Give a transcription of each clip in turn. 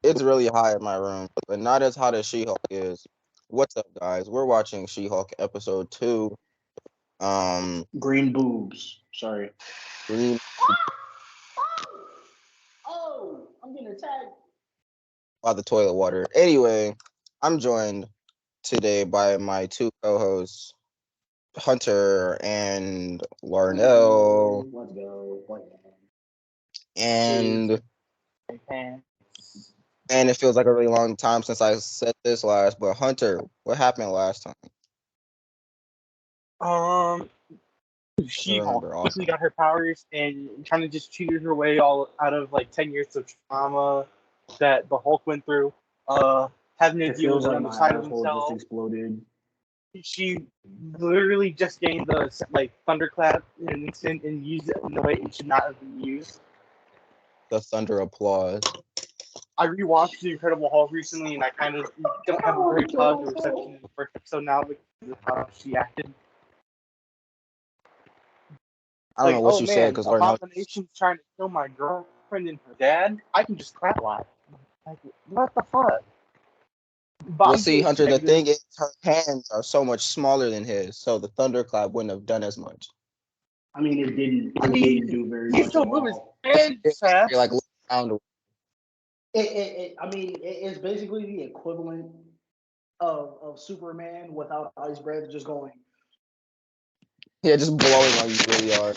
It's really hot in my room, but not as hot as She-Hulk is. What's up, guys? We're watching She-Hulk episode 2. Green boobs. Sorry. Green Oh, I'm getting attacked. by the toilet water. Anyway, I'm joined today by my two co-hosts, Hunter and Larnell. Let's go. And And and it feels like a really long time since I said this last, but Hunter, what happened last time? She-Hulk Remember, basically awesome. got her powers and trying to just cheated her way all out of like 10 years of trauma that the Hulk went through. Having to It deal feels with like another my side of asshole just himself. exploded. She literally just gained the thunderclap in an instant and used it in the way it should not have been used. The thunder applause. I rewatched The Incredible Hulk recently, and I kind of don't have a very positive reception in the first episode now because of how she acted. I don't know what oh you said man, because Larnell. Abomination's trying to kill my girlfriend and her dad. I can just clap a lot. Like, what the fuck? But Well, I'm see, pretty Hunter, the expecting- thing is, her hands are so much smaller than his, so the thunderclap wouldn't have done as much. I mean, it didn't. I It mean, didn't do very he much still at move his all. hands fast. You're like looking around. I mean, it's basically the equivalent of Superman without ice breath just going Yeah, just blowing like you really are.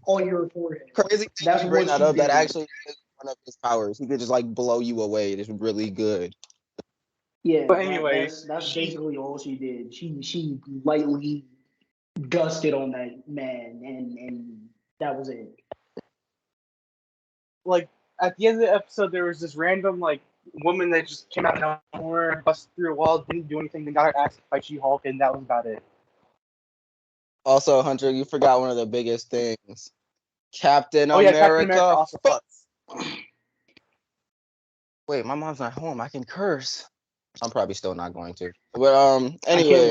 on your forehead. Crazy thing That's you bring what that she up. That did. actually is one of his powers. He could just like blow you away. It's really good. Yeah, But anyway, that's basically all she did. She lightly gusted on that man, and that was it. like at the end of the episode, there was this random like woman that just came out of nowhere, busted through a wall, didn't do anything, then got her ass by She-Hulk, and that was about it. Also, Hunter, you forgot one of the biggest things. Captain Oh yeah, America. Captain America also fucks. Wait, my mom's not home. I can curse. I'm probably still not going to. But I anyway,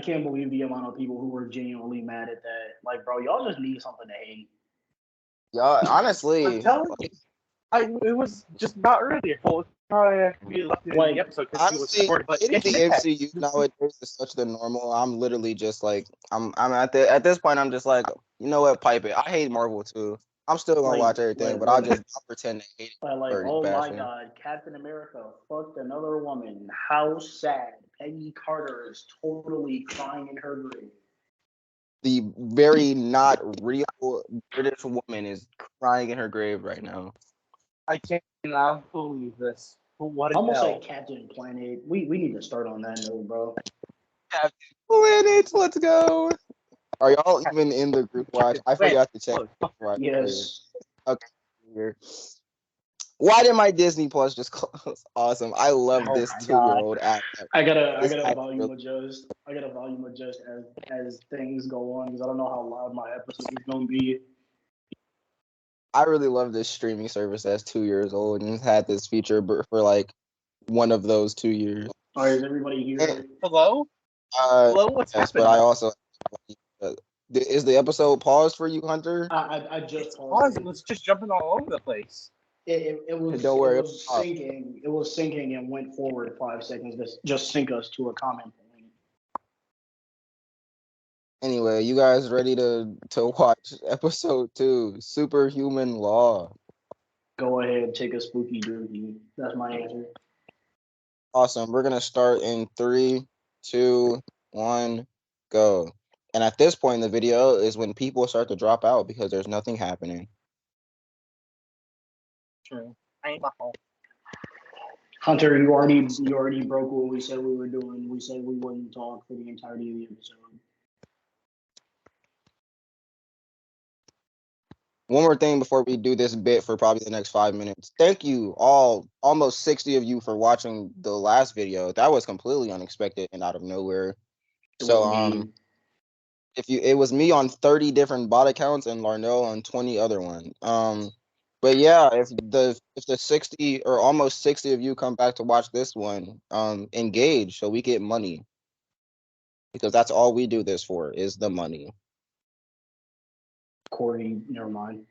can't believe the amount of people who were genuinely mad at that. Like, bro, y'all just need something to hate. y'all I'm honestly, telling you, it was just not earlier. Well, probably we left it in Like, the episode because he was honestly, recorded. But hating it's the nitpicks. MCU nowadays is such the normal. I'm literally just like I'm at this point. I'm just like, you know what, pipe it. I hate Marvel too. I'm still gonna watch everything, but I'll pretend to hate it. like, Or oh my bashing. God, Captain America fucked another woman. How sad. Peggy Carter is totally crying in her grave. The very not real British woman is crying in her grave right now. I cannot believe this. What I an almost L. like Captain Planet. We need to start on that note, bro. Captain Planet, let's go. Are y'all even in the group watch? I forgot to check. Right. Yes. Okay. Here. Why did my Disney Plus just close? Awesome. I love Oh this my 2-year-old app. I gotta This app volume really- adjust. I gotta volume adjust as things go on because I don't know how loud my episode is gonna be. I really love this streaming service that's 2 years old and it's had this feature for like one of those 2 years. All right, is everybody here? Hello? Hello? What's Yes, happening? but I also is the episode paused for you, Hunter? I just It's paused. paused. It was just jumping all over the place. It was Don't worry, it was syncing. It was syncing and went forward 5 seconds to just sync us to a comment point. Anyway, you guys ready to watch episode 2, Superhuman Law? Go ahead, take a spooky dookie. That's my answer. Awesome. We're gonna start in 3, 2, 1, go. And at this point in the video is when people start to drop out because there's nothing happening. True. I ain't my fault. Hunter, you already broke what we said we were doing. We said we wouldn't talk for the entirety of the episode. One more thing before we do this bit for probably the next 5 minutes. Thank you all, almost 60 of you, for watching the last video. That was completely unexpected and out of nowhere. So it was me on 30 different bot accounts and Larnell on 20 other ones. But yeah, if the 60 or almost 60 of you come back to watch this one, engage so we get money. Because that's all we do this for, is the money. Corey, never mind.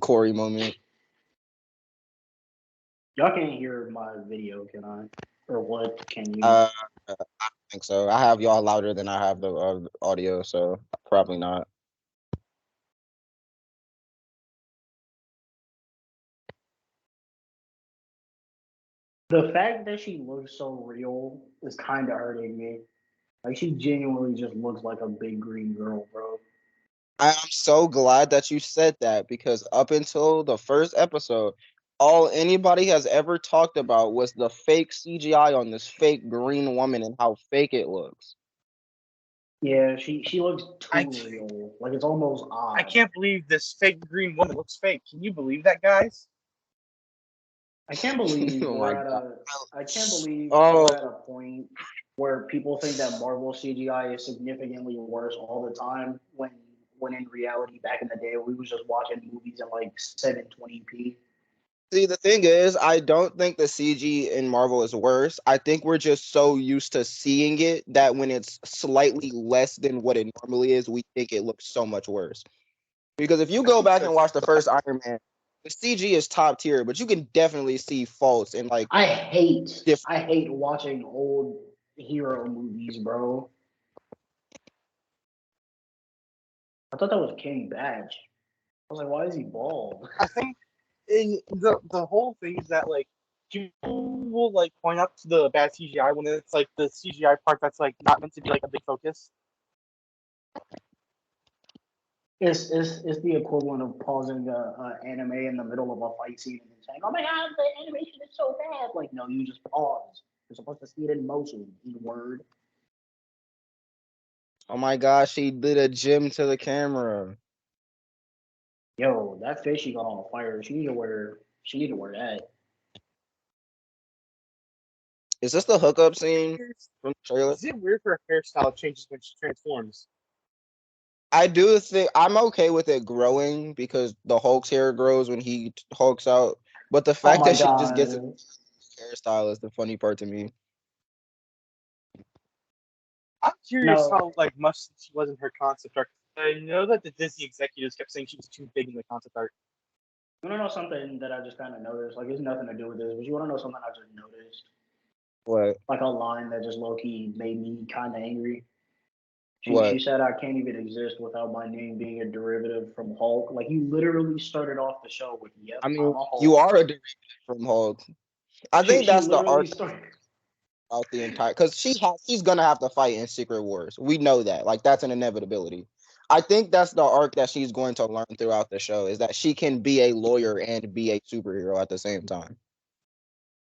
Corey moment. Y'all can't hear my video, can I? Or what? Can you? I don't think so. I have y'all louder than I have the audio, so probably not. The fact that she looks so real is kind of hurting me. Like she genuinely just looks like a big green girl, bro. I'm so glad that you said that because up until the first episode, all anybody has ever talked about was the fake CGI on this fake green woman and how fake it looks. Yeah, she looks I too can't, real. Like it's almost I odd. can't believe this fake green woman looks fake. Can you believe that, guys? I can't believe Oh we're my at god. a. I can't believe we're Oh, at a point where people think that Marvel CGI is significantly worse all the time. When in reality, back in the day, we was just watching movies in like 720p. see, the thing is, I don't think the CG in Marvel is worse. I think we're just so used to seeing it that when it's slightly less than what it normally is, we think it looks so much worse. Because if you I go think back and that's watch the first Iron Man, the CG is top tier, but you can definitely see faults in like different. I hate watching old hero movies, bro. I thought that was King Badge. I was like, why is he bald? I think the whole thing is that like people will like point out to the bad CGI when it's like the CGI part that's like not meant to be like a big focus. It's the equivalent of pausing a anime in the middle of a fight scene and then saying, "Oh my god, the animation is so bad!" Like, no, you just pause. You're supposed to see it in motion, in word. Oh my gosh, she did a gym to the camera. Yo, that fish she got on fire. She need to wear. She need to wear that. Is this the hookup scene from the trailer? Is it weird for her hairstyle changes when she transforms? I do think I'm okay with it growing because the Hulk's hair grows when he hulks out. But the Oh fact my that she just gets a god. hairstyle is the funny part to me. I'm curious No, how like much she was in her concept art. I know that the Disney executives kept saying she was too big in the concept art. you wanna know something that I just kind of noticed? Like, it's nothing to do with this, but you wanna know something I just noticed? What? Like a line that just low key made me kind of angry. She What? said, "I can't even exist without my name being a derivative from Hulk." Like you literally started off the show with, "Yep, I I'm mean, a you Hulk." are a derivative from Hulk. I think She that's the literally arc started. out the entire because she's gonna have to fight in Secret Wars. We know that. Like that's an inevitability. I think that's the arc that she's going to learn throughout the show is that she can be a lawyer and be a superhero at the same time.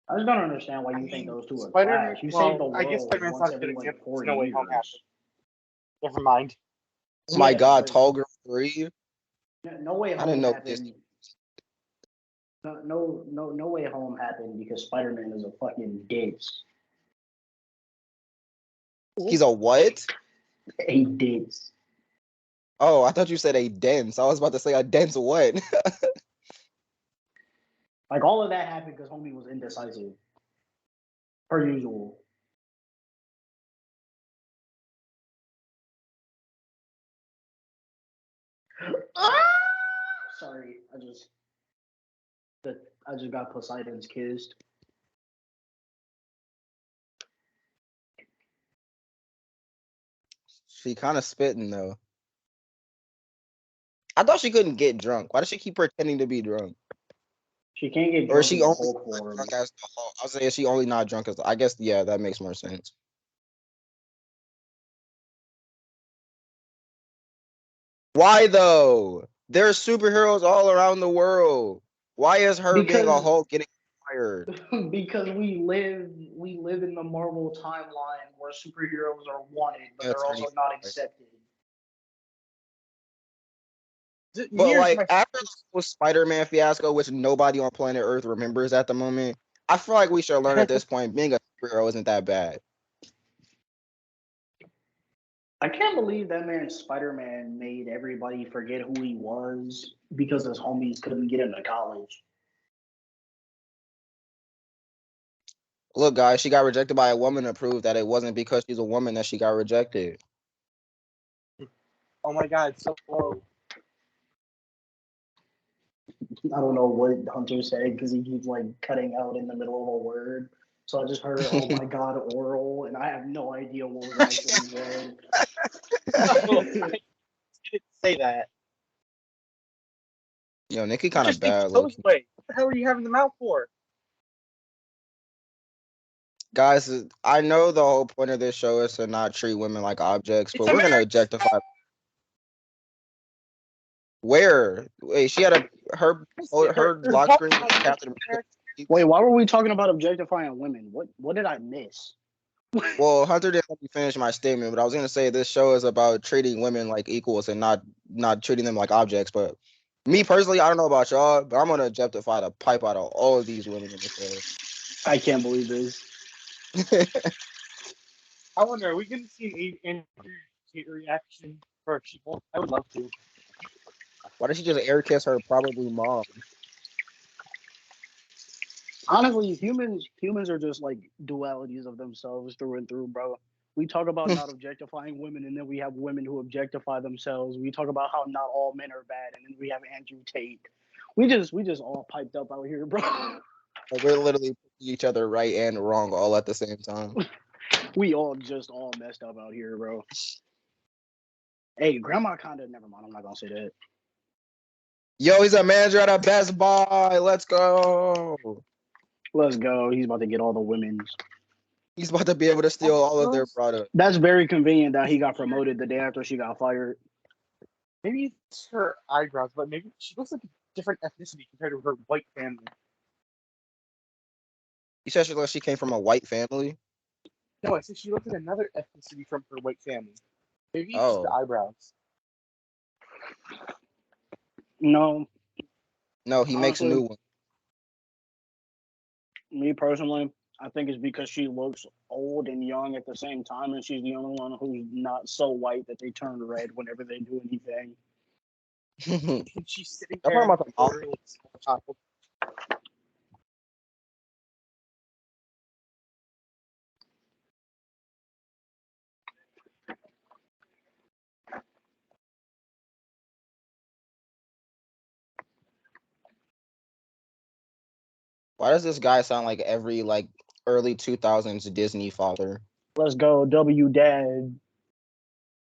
I just don't understand why I you think mean, those two are Spider-Man. clash. You save the Well, I guess world Spider-Man's once not a good every example like because 4 No Way Home happened. years. Never mind. Oh my Yeah, god, but Tall Girl 3? No Way I didn't Home know this. happened. No Way Home happened because Spider-Man is a fucking ditz. He's a what? A ditz. Oh, I thought you said a dense. I was about to say a dense what? Like all of that happened because homie was indecisive, per usual. Ah! Sorry, I just got Poseidon's kissed. She kind of spitting though. I thought she couldn't get drunk. Why does she keep pretending to be drunk? She can't get Or is drunk she in the only Hulk not drunk form. as the Hulk? I was saying, is she only not drunk as? I guess yeah, that makes more sense. Why though? There's superheroes all around the world. Why is her being a Because Hulk getting fired? because we live in the Marvel timeline where superheroes are wanted, but they're Attorney. also not accepted. But Here's like my after the whole Spider-Man fiasco, which nobody on planet Earth remembers at the moment, I feel like we should learn at this point being a superhero isn't that bad. I can't believe that man Spider-Man made everybody forget who he was because his homies couldn't get into college. Look, guys, she got rejected by a woman to prove that it wasn't because she's a woman that she got rejected. oh my god, so low. I don't know what Hunter said because he keeps like cutting out in the middle of a word. So I just heard, "Oh my god, oral," and I have no idea what was actually said. No, I didn't say that. Yo, Nikki You kind of just think bad, low toast key. way. What the hell are you having them out for? Guys, I know the whole point of this show is to not treat women like objects, It's but we're gonna America. objectify. Where? Wait, she had her They're lock talking screen was about Captain America. America. Wait, why were we talking about objectifying women? What did I miss? Well, Hunter didn't let me finish my statement, but I was gonna say this show is about treating women like equals and not treating them like objects. But me personally, I don't know about y'all, but I'm gonna objectify the pipe out of all of these women in the show. I can't believe this. I wonder, are we going to see an Andrew reaction for people? I would love to. Why did she just air kiss her probably mom? Honestly, humans are just like dualities of themselves through and through, bro. We talk about not objectifying women, and then we have women who objectify themselves. We talk about how not all men are bad, and then we have Andrew Tate. We just all piped up out here, bro. Like, we're literally putting each other right and wrong all at the same time. We all just all messed up out here, bro. Hey, grandma kinda never mind, I'm not gonna say that. Yo, he's a manager at a Best Buy. Let's go. Let's go. He's about to get all the women's. He's about to be able to steal all of their products. That's very convenient that he got promoted the day after she got fired. Maybe it's her eyebrows, but maybe she looks like a different ethnicity compared to her white family. You said she came from a white family? No, I said she looks like another ethnicity from her white family. Maybe it's just the Oh. eyebrows. No, No, he makes honestly, new ones. me personally, I think it's because she looks old and young at the same time, and she's the only one who's not so white that they turn red whenever they do anything. I'm And she's sitting talking there and about the mom. literally child. Why does this guy sound like every like early 2000s Disney father? Let's go, W Dad.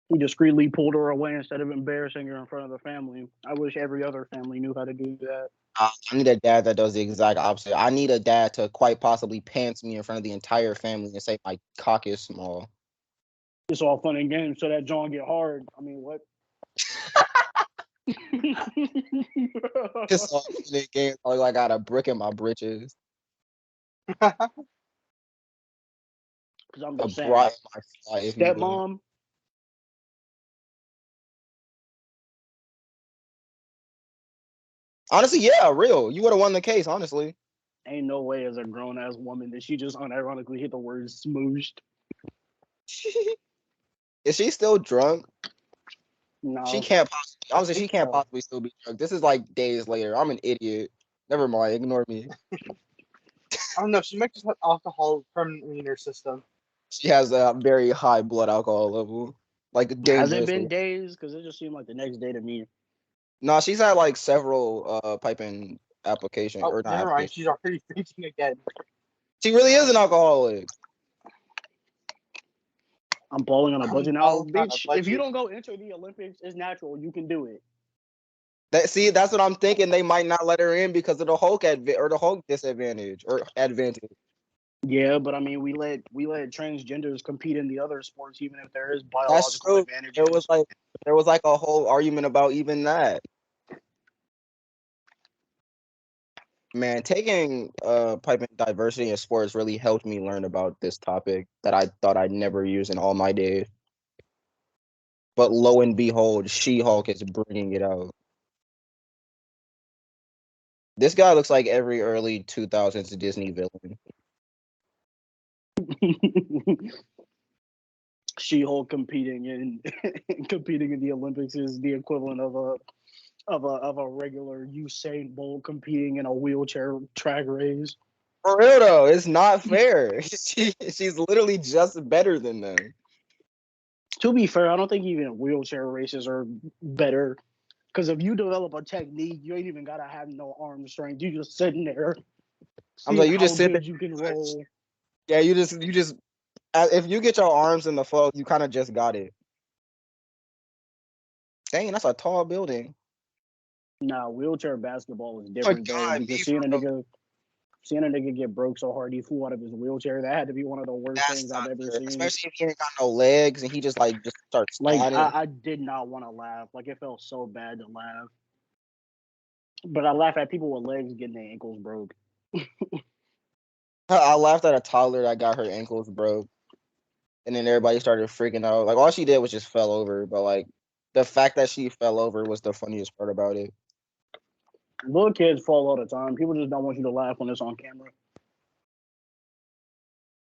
He discreetly pulled her away instead of embarrassing her in front of the family. I wish every other family knew how to do that. I need a dad that does the exact opposite. I need a dad to quite possibly pants me in front of the entire family and say my cock is small. It's all fun and games so that John get hard. I mean, what? Just all in the game, like I got a brick in my britches, Because I'm a just saying, bra in my fly, if you will. stepmom, Honestly, yeah, real. You would have won the case, honestly. ain't no way as a grown ass woman that she just unironically hit the word smooshed. Is she still drunk? She No, can't possibly. I Honestly, she think can't so. possibly still be drunk. This is like days later. I'm an idiot. Never mind. Ignore me. I don't know. She might just have alcohol permanently in her system. She has a very high blood alcohol level, like has it been dangerously. days? Because it just seemed like the next day to me. No, she's had like several piping application Oh, or not never mind. application. She's already drinking again. She really is an alcoholic. I'm balling on a budget now, All on a bitch. If you budget. don't go enter the Olympics, it's natural. You can do it. That's what I'm thinking. They might not let her in because of the Hulk or the Hulk disadvantage or advantage. Yeah, but I mean, we let transgenders compete in the other sports, even if there is That's biological true. There was advantages. like there was like a whole argument about even that. Man, taking piping diversity in sports really helped me learn about this topic that I thought I'd never use in all my days. But lo and behold, She-Hulk is bringing it out. This guy looks like every early 2000s Disney villain. She-Hulk competing in competing in the Olympics is the equivalent of a regular Usain Bolt competing in a wheelchair track race. For real though, it's not fair. She's literally just better than them. To be fair, I don't think even wheelchair races are better. Because if you develop a technique, you ain't even gotta have no arm strength. You just sitting there, I'm seeing like, you how just sit there. good you can roll. Yeah, you just if you get your arms in the flow, you kind of just got it. Dang, that's a tall building. Nah, wheelchair basketball is Oh my different though, God, because be for real. seeing a nigga get broke so hard he flew out of his wheelchair, that had to be one of the worst That's things I've not ever fair. seen. Especially if he ain't got no legs and he just starts Like standing. I did not want to laugh. Like it felt so bad to laugh. But I laugh at people with legs getting their ankles broke. I laughed at a toddler that got her ankles broke, and then everybody started freaking out. Like all she did was just fell over, but like the fact that she fell over was the funniest part about it. Little kids fall all the time. People just don't want you to laugh when it's on camera.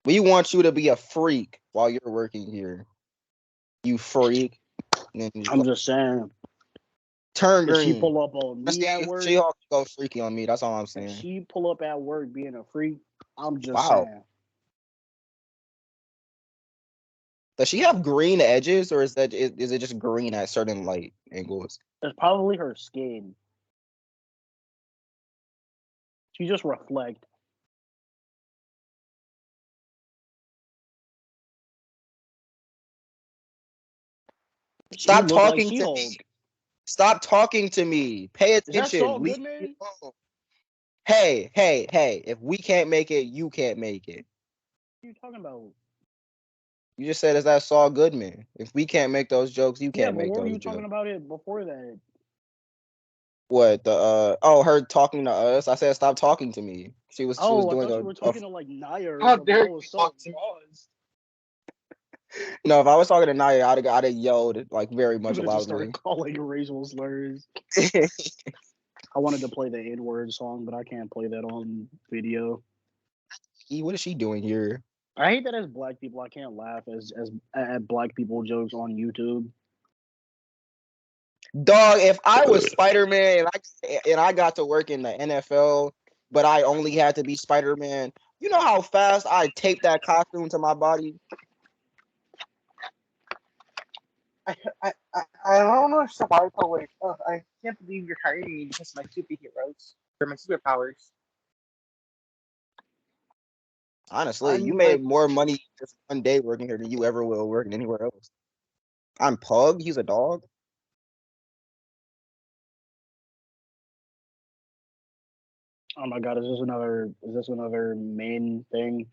We want you to be a freak while you're working here. You freak. And then you I'm just saying. turn If she green. pull up on me at work, She-Hulk go freaky on me. That's all I'm if saying. she pull up at work being a freak, I'm just Wow. saying. Does she have green edges, or is it just green at certain light angles? It's probably her skin. She just reflect. Stop She look like talking to She-Hulk. me. Stop talking to me. Pay Is that Saul attention. Leave me Goodman? alone. Hey. If we can't make it, you can't make it. What are you talking about? You just said, is that Saul Goodman? If we can't make those jokes, you Yeah, can't but make what were those you talking jokes. about it before that? What her talking to us? I said stop talking to me. She was Oh, I doing thought you were talking to like Naya or How something. dare I you was so talk to me? lost. no. If I was talking to Naya, I'd have yelled like very You much would have just started loudly. calling racial slurs. I wanted to play the N-word song, but I can't play that on video. What is she doing here? I hate that as black people, I can't laugh as at black people jokes on YouTube. Dog, if I was Spider-Man and I got to work in the NFL, but I only had to be Spider-Man, you know how fast I tape that costume to my body? I don't understand why people like, oh, I can't believe you're hiring me because of my superheroes or my superpowers. Honestly, you I'm made like, more money just one day working here than you ever will working anywhere else. I'm Pug. He's a dog. Oh my god, is this another main thing?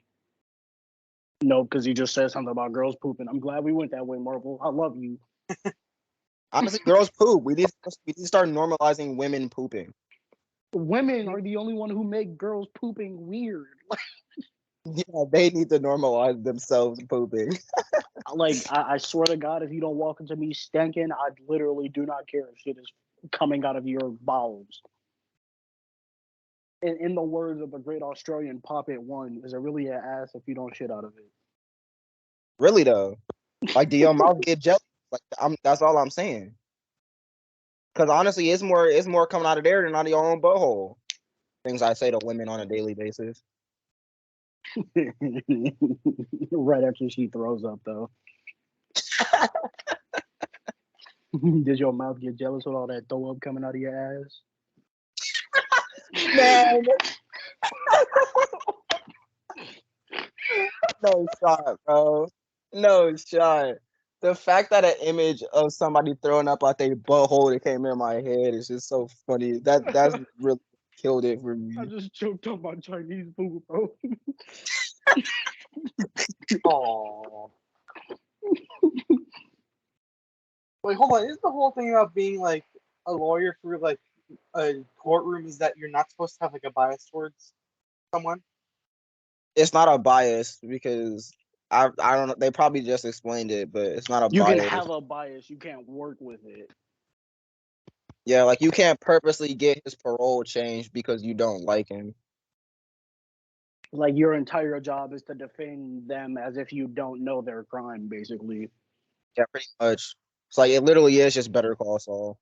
No, because you just said something about girls pooping. I'm glad we went that way, Marvel. I love you. Honestly, girls poop. We need to start normalizing women pooping. Women are the only one who make girls pooping weird. Yeah, they need to normalize themselves pooping. Like I swear to God, if you don't walk into me stinking, I literally do not care if shit is coming out of your bowels. In the words of the great Australian Poppet One, is it really an ass if you don't shit out of it? Really though, like, do your mouth get jealous? Like, that's all I'm saying. Because honestly, it's more coming out of there than out of your own butthole. Things I say to women on a daily basis. Right after she throws up, though. Does your mouth get jealous with all that throw up coming out of your ass? Man, no shot, bro. No shot. The fact that an image of somebody throwing up out their butthole that came in my head is just so funny. That's really killed it for I me. just choked on my Chinese food, bro. oh. Wait, hold on. Isn't the whole thing about being like a lawyer for like a courtroom is that you're not supposed to have like a bias towards someone? It's not a bias because I don't know. They probably just explained it, but it's not a You can bias. have a bias, you can't work with it. Yeah, like you can't purposely get his parole changed because you don't like him. Like your entire job is to defend them as if you don't know their crime, basically. Yeah, pretty much. It's like it literally is just Better Call Saul.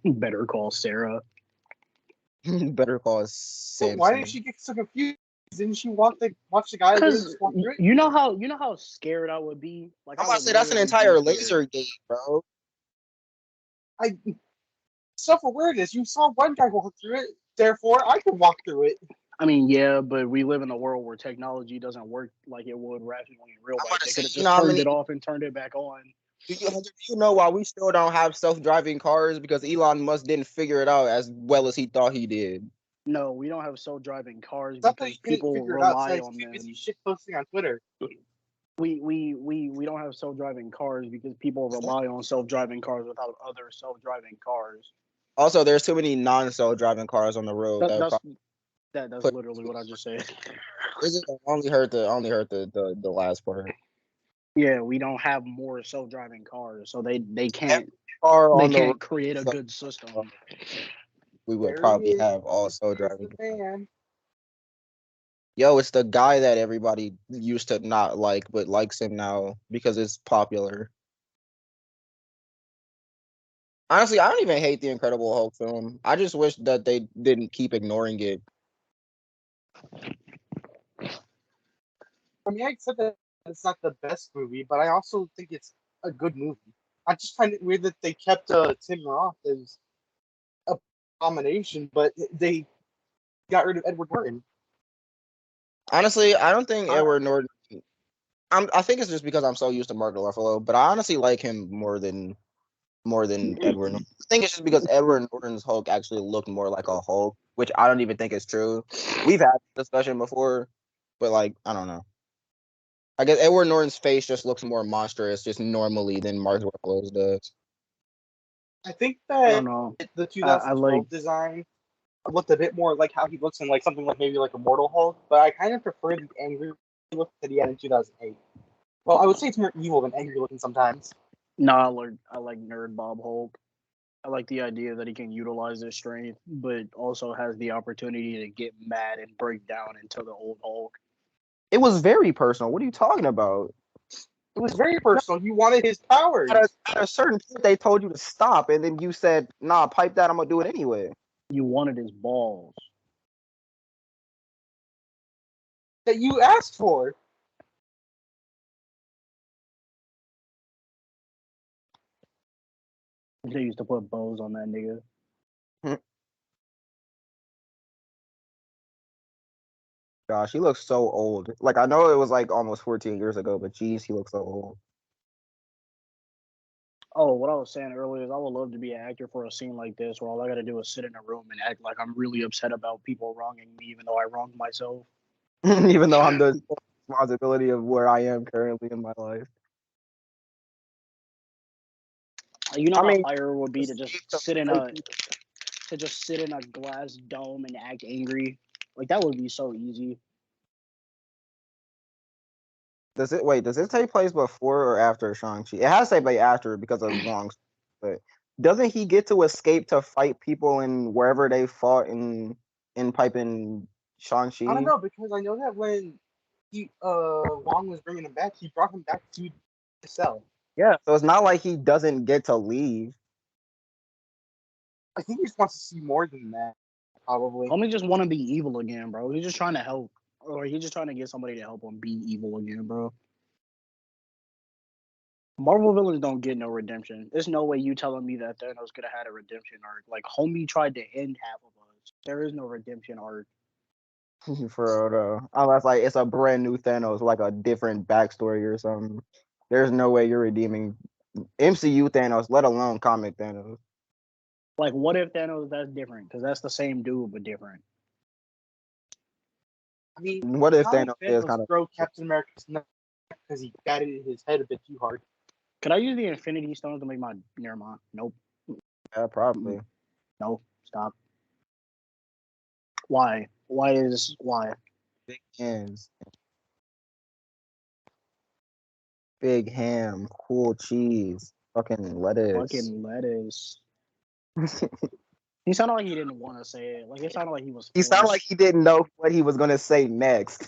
Better call Sarah. Better Call So why did Samson. she get so confused? Didn't she watch the guy Because just walk through it? you know how scared I would be. Like I'm I about to would say that's an literally be entire scared. laser gate, bro. self-awareness. You saw one guy walk through it, therefore I can walk through it. I mean, yeah, but we live in a world where technology doesn't work like it would rationally in real I'm life. about to They say, could have you know just how turned many? it off and turned it back on. Do you know why we still don't have self-driving cars? Because Elon Musk didn't figure it out as well as he thought he did. No, we don't have self-driving cars It's not that because he couldn't people figure it out. rely He's on too them. busy shit posting on Twitter. We don't have self-driving cars because people rely on self-driving cars without other self-driving cars. Also, there's too many non-self-driving cars on the road That, that that's probably that's put. literally what I just said. Is it only heard the last part? Yeah, we don't have more self-driving cars, so they Every can't car they on the road, can't create a so good system. we would There he probably is. have all There's self-driving the cars. van. Yo, it's the guy that everybody used to not like, but likes him now because it's popular. Honestly, I don't even hate the Incredible Hulk film. I just wish that they didn't keep ignoring it. I mean, I accept that it's not the best movie, but I also think it's a good movie. I just find it weird that they kept Tim Roth as a abomination, but they got rid of Edward Norton. Honestly, I don't think I- Edward Norton. I think it's just because I'm so used to Mark Ruffalo, but I honestly like him more than Edward Norton. I think it's just because Edward Norton's Hulk actually looked more like a Hulk, which I don't even think is true. We've had this discussion before, but like I don't know. I guess Edward Norton's face just looks more monstrous just normally than Mark Ruffalo's does. I think I don't that know. the I like 2012 design looked a bit more like how he looks in like something like maybe like Immortal Hulk, but I kind of prefer the angry look that he had in 2008. Well, I would say it's more evil than angry looking sometimes. no, I like Nerd Bob Hulk. I like the idea that he can utilize his strength, but also has the opportunity to get mad and break down into the old Hulk. It was very personal. What are you talking about? It was very personal. He wanted his powers. At a certain point, they told you to stop, and then you said, "Nah, pipe that. I'm gonna do it anyway." You wanted his balls. That you asked for. They used to put bows on that nigga. Gosh, he looks so old. Like I know it was like almost 14 years ago, but geez, he looks so old. Oh, what I was saying earlier is I would love to be an actor for a scene like this where all I got to do is sit in a room and act like I'm really upset about people wronging me, even though I wronged myself. Even though I'm the responsibility of where I am currently in my life. You know I how mean, fire it would be to just sit in a glass dome and act angry. Like that would be so easy. Does it take place before or after Shang-Chi? It has to take place after because of Wong. But doesn't he get to escape to fight people in wherever they fought in Piping I don't Shang-Chi? know because I know that when he Wong was bringing him back, he brought him back to the cell. Yeah. So it's not like he doesn't get to leave. I think he just wants to see more than that. Probably. Homie just want to be evil again, bro. He's just trying to help, or he's just trying to get somebody to help him be evil again, bro. Marvel villains don't get no redemption. There's no way you telling me that Thanos could have had a redemption arc. Like homie tried to end half of us. There is no redemption arc. For unless like it's a brand new Thanos, like a different backstory or something. There's no way you're redeeming MCU Thanos, let alone comic Thanos. Like what if Thanos that's different? Because that's the same dude but different. I mean, What if how did Thanos is Thanos kind of throw Captain America's neck because he batted his head a bit too hard? Could I use the Infinity Stones to make my never mind? Nope. yeah, probably No. Stop. Why? Why? big hands, big ham, cool cheese, fucking lettuce. Fucking lettuce. He sounded like he didn't want to say it. Like it sounded like he was He sounded like forced. he didn't know what he was gonna say next.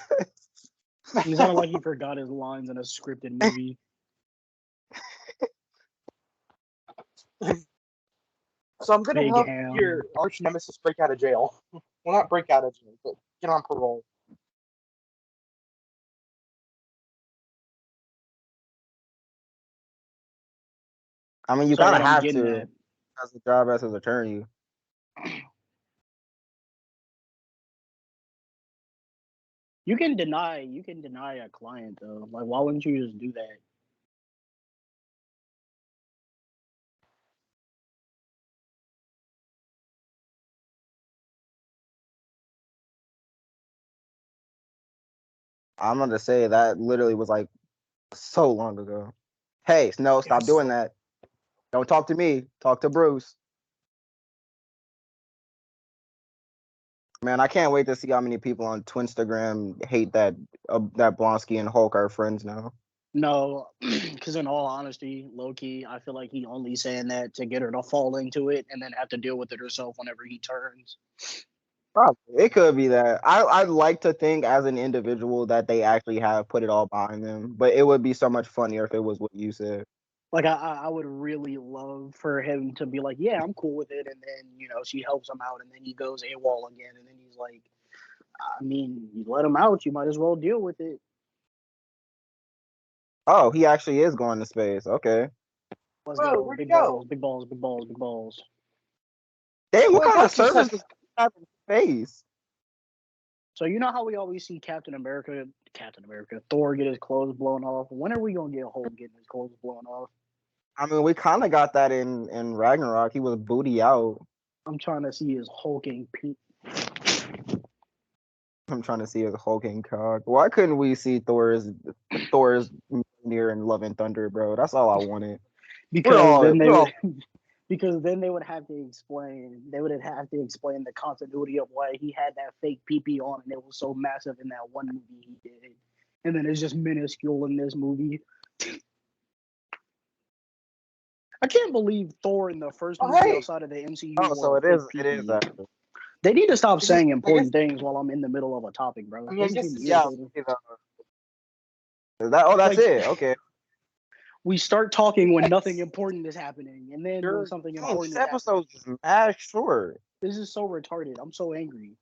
He sounded like he forgot his lines in a scripted movie. So I'm gonna Big help ham. your arch nemesis break out of jail. Well, not break out of jail, but get on parole. I mean, you So kind what of I'm have getting to. at, has a job as his attorney. You can deny a client though. Like, why wouldn't you just do that? I'm gonna say that literally was like so long ago. Hey, no, stop doing that. Don't talk to me. Talk to Bruce. Man, I can't wait to see how many people on Twinstagram hate that that Blonsky and Hulk are friends now. No, because in all honesty, low key, I feel like he only saying that to get her to fall into it and then have to deal with it herself whenever he turns. Probably. It could be that. I'd like to think as an individual that they actually have put it all behind them, but it would be so much funnier if it was what you said. Like, I would really love for him to be like, yeah, I'm cool with it, and then she helps him out, and then he goes AWOL again, and then he's like, I mean, you let him out, you might as well deal with it. Oh, he actually is going to space. Okay. Let's Bro, go, where'd he big go? balls, big balls, big balls, big balls. Dang, what Well, kind of Bucky says service it's- have in space? So you know how we always see Captain America, Thor get his clothes blown off. When are we gonna get Hulk getting his clothes blown off? I mean, we kind of got that in Ragnarok. He was booty out. I'm trying to see his hulking I'm trying to see his hulking cock. Why couldn't we see Thor's near in Love and Thunder, bro? That's all I wanted. because then they we're all would because then they would have to explain the continuity of why he had that fake PP on and it was so massive in that one movie he did, and then it's just minuscule in this movie. I can't believe Thor in the first Oh, movie hey! outside of the MCU Oh, so wore a fake it is PP. actually. They need to stop I saying guess- important things while I'm in the middle of a topic, bro. I mean, This I is guess getting it's- Yeah. irritating. That's Like, it. Okay. we start talking when nothing important is happening, and then when Sure. something Dang, important this is happening. episode is mad short. This is so retarded. I'm so angry.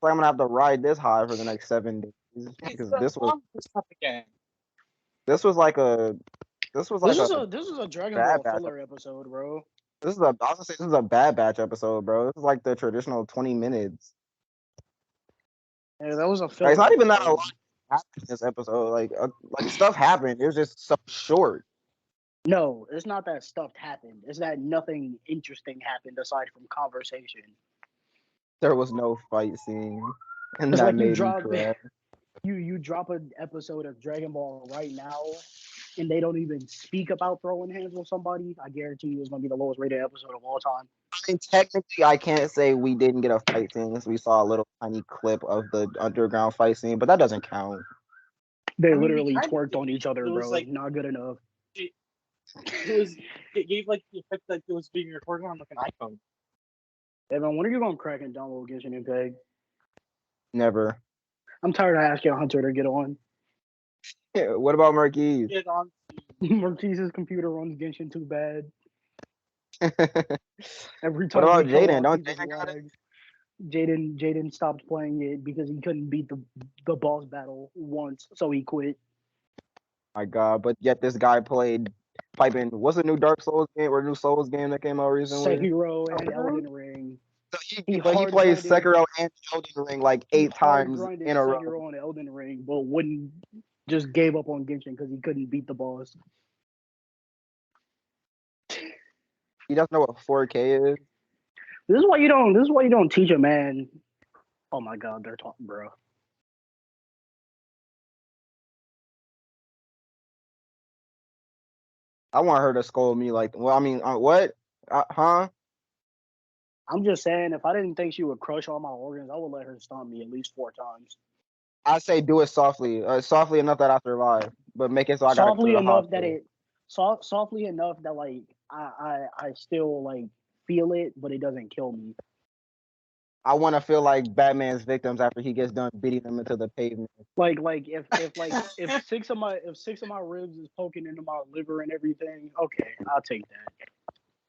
Like I'm gonna have to ride this high for the next 7 days because this was again. this was like a this was like a This is a Dragon bad Ball batch. filler episode, bro. This is a I was gonna say this is a bad batch episode, bro. This is like the traditional 20 minutes. Yeah, that was a Like, filler. it's not even that a episode. lot happened in this episode. Like stuff happened. It was just so short. No, it's not that stuff happened. It's that nothing interesting happened aside from conversation. There was no fight scene, and It's that like you made me drop cry. you drop an episode of Dragon Ball right now, and they don't even speak about throwing hands with somebody. I guarantee you, it's gonna be the lowest rated episode of all time. I mean, technically, I can't say we didn't get a fight scene because we saw a little tiny clip of the underground fight scene, but that doesn't count. They I mean, literally we kind of twerked on each other, it was bro. like- Not good enough. It gave like the effect that it was being recorded on like an iPhone. Evan, when are you gonna crack and download Genshin Impact? Never. I'm tired of asking Hunter to get on. What about Marquise? Get on. Marquise's computer runs Genshin too bad. Every What time about we come Jaden? on, Don't he just Jaden got it? lags. Jaden stopped playing it because he couldn't beat the boss battle once, so he quit. My God! But yet this guy played piping. What's the new Dark Souls game or new Souls game that came out recently? Sekiro and Sekiro? Elden Ring. So He but he hard plays grinded- Sekiro and Elden Ring like He 8 hard times grinded in a row. Sekiro and Elden Ring, but wouldn't just gave up on Genshin because he couldn't beat the boss. He doesn't know what 4K is. This is why you don't teach a man. Oh my God, they're talking, bro. I want her to scold me like, well, I mean, what? Huh? I'm just saying, if I didn't think she would crush all my organs, I would let her stomp me at least 4 times. I say do it softly, softly enough that I survive, but make it so I gotta go to Softly the enough hospital. that softly enough that like I still like feel it, but it doesn't kill me. I want to feel like Batman's victims after he gets done beating them into the pavement. Like if 6 of my ribs is poking into my liver and everything, okay, I'll take that.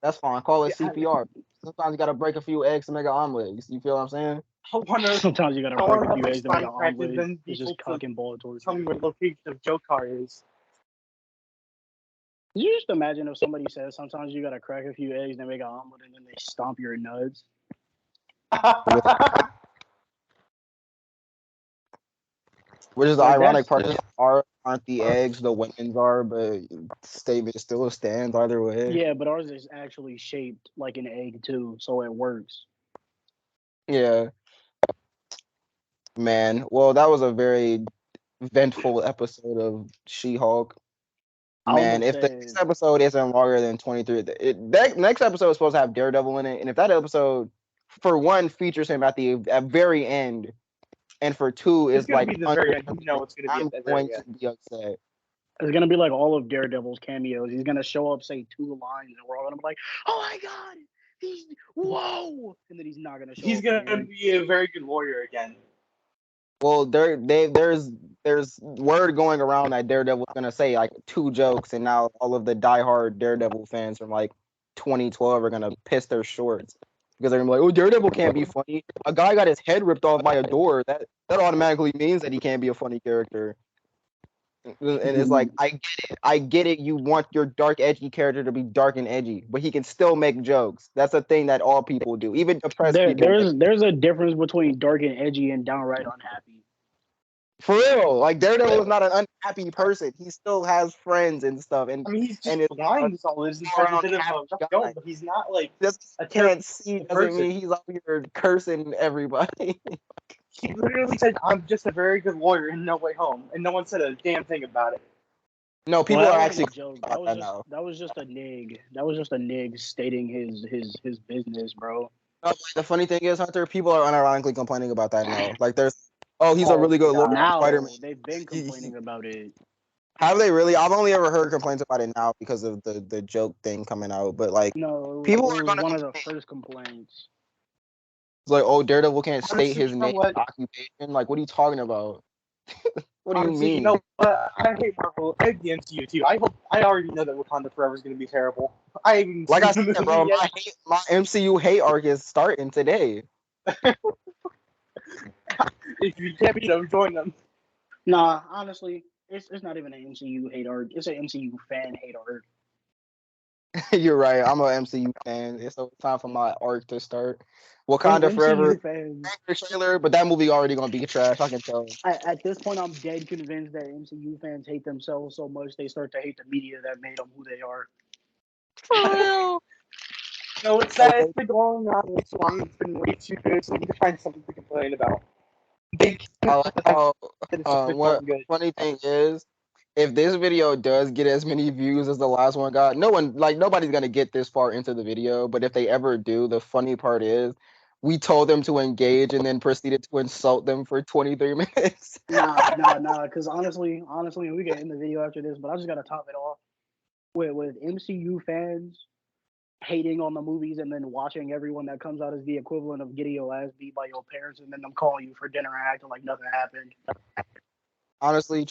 That's fine. Call it Yeah, CPR. Sometimes you gotta break a few eggs to make an omelet. You feel what I'm saying? I wonder. Sometimes you gotta I break wanna a few have eggs to make an spine crack and omelet. then It's people just cock and ball torture. Tell me what location of Joe car is. you just imagine if somebody says sometimes you gotta crack a few eggs, then make an omelet, and then they stomp your nuts? Which is the Like ironic that's part. Aren't the eggs the women's are, but statement still stands either way. yeah, but ours is actually shaped like an egg too, so it works. Yeah, man. Well, that was a very ventful episode of She-Hulk. I Man, almost if the next said episode isn't longer than 23, that next episode is supposed to have Daredevil in it, and if that episode, for one, features him at very end, and for two It's is gonna like be the under, very end. You know, it's gonna be at I'm the going very to end. be upset. it's gonna be like all of Daredevil's cameos. He's gonna show up, say 2 lines, and we're all gonna be like, "Oh my god, he's whoa!" And then he's not gonna show He's up gonna again. be a very good warrior again. Well, there's word going around that Daredevil's gonna say like 2 jokes, and now all of the diehard Daredevil fans from like 2012 are gonna piss their shorts because they're gonna be like, "Oh, Daredevil can't be funny. A guy got his head ripped off by a door. That automatically means that he can't be a funny character." And it's like, I get it. You want your dark, edgy character to be dark and edgy, but he can still make jokes. That's a thing that all people do, even depressed There, people make. there's a difference between dark and edgy and downright unhappy. For real, like Daredevil is not an unhappy person. He still has friends and stuff, I mean, he's and just it's a blind. Is all it is. He all has a around bit of happy a rough guy. going, but he's not like Just a can't terrible see doesn't person. mean he's out here cursing everybody. He literally said, "I'm just a very good lawyer in No Way Home," and no one said a damn thing about it. No, Well, people that are wasn't actually a joke. about that now. That was just a nig. That was just a nig stating his business, bro. No, like, the funny thing is, Hunter, people are unironically complaining about that now. Like, oh, he's a Oh really good lawyer, God. Spider-Man. Now they've been complaining about it. Have they really? I've only ever heard complaints about it now because of the joke thing coming out. But like, No, people it are was gonna one of the complain. first complaints. It's like, oh, Daredevil can't state Honestly, his you know name what? occupation. Like, what are you talking about? What do you Honestly, you mean? know what? I hate Marvel. I hate the MCU too. I already know that Wakanda Forever is going to be terrible. I haven't Like seen I the said, movie bro, yet. my MCU hate arc is starting today. If you can't beat them, join them. Nah, honestly, it's not even an MCU hate art. It's an MCU fan hate art. You're right. I'm a MCU fan. It's time for my arc to start. Wakanda Forever MCU fans. trailer, but that movie already gonna be trash. I can tell. At this point, I'm dead convinced that MCU fans hate themselves so much they start to hate the media that made them who they are. For real. No, it's that it's been going on this long. It's been way too good, so we need to find something to complain about. They I like how it's just been what going good. funny thing is, if this video does get as many views as the last one got, nobody's gonna get this far into the video. But if they ever do, the funny part is we told them to engage and then proceeded to insult them for 23 minutes. Nah. Because honestly, we can end the video after this, but I just gotta top it off with MCU fans hating on the movies and then watching everyone that comes out as the equivalent of getting your ass beat by your parents and then them calling you for dinner and acting like nothing happened. Honestly,